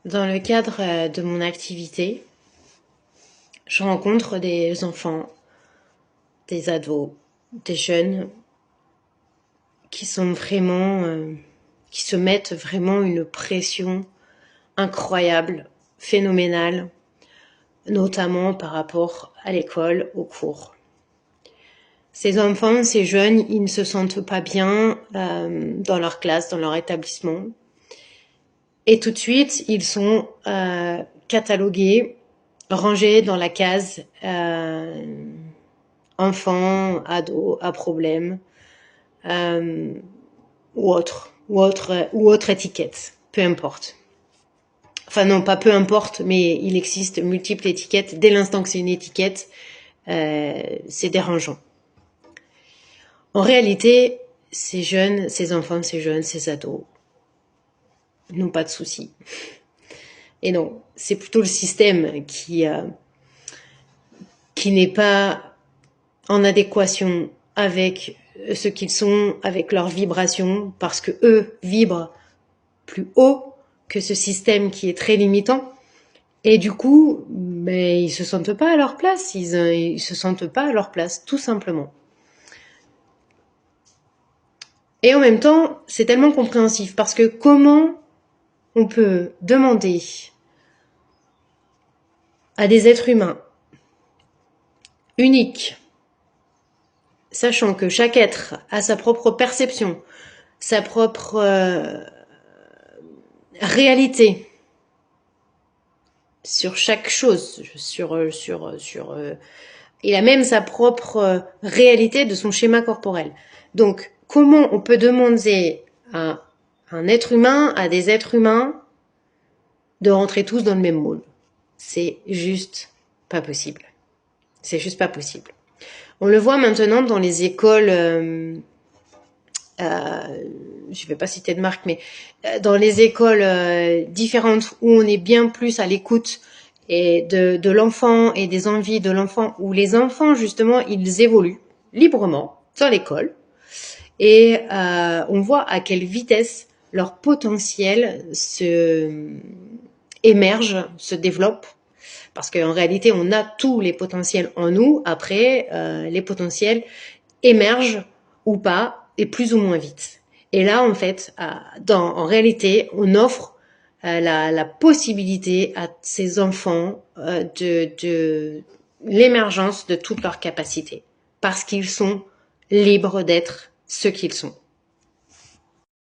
Dans le cadre de mon activité, je rencontre des enfants, des ados, des jeunes qui sont vraiment, qui se mettent vraiment une pression incroyable, phénoménale, notamment par rapport à l'école, aux cours. Ces enfants, ces jeunes, ils ne se sentent pas bien dans leur classe, dans leur établissement. Et tout de suite, ils sont catalogués, rangés dans la case enfant, ado, à problème, ou autre étiquette, peu importe. Enfin non, pas peu importe, mais il existe multiples étiquettes. Dès l'instant que c'est une étiquette, c'est dérangeant. En réalité, ces jeunes, ces enfants, ces jeunes, ces ados n'ont pas de soucis. Et non, c'est plutôt le système qui n'est pas en adéquation avec ce qu'ils sont, avec leurs vibrations, parce que eux vibrent plus haut que ce système qui est très limitant. Et du coup, ils se sentent pas à leur place, ils se sentent pas à leur place, tout simplement. Et en même temps, c'est tellement compréhensif, parce que comment on peut demander à des êtres humains uniques, sachant que chaque être a sa propre perception, sa propre réalité sur chaque chose, il a même sa propre réalité de son schéma corporel. Donc, comment on peut demander à un être humain, à des êtres humains, de rentrer tous dans le même moule? C'est juste pas possible. C'est juste pas possible. On le voit maintenant dans les écoles, je vais pas citer de marque, mais dans les écoles différentes où on est bien plus à l'écoute et de l'enfant et des envies de l'enfant, où les enfants justement ils évoluent librement dans l'école et on voit à quelle vitesse leur potentiel émerge, se développe. Parce qu'en réalité, on a tous les potentiels en nous. Après, les potentiels émergent ou pas, et plus ou moins vite. Et là, en fait, en réalité, on offre la possibilité à ces enfants de l'émergence de toutes leurs capacités. Parce qu'ils sont libres d'être ce qu'ils sont.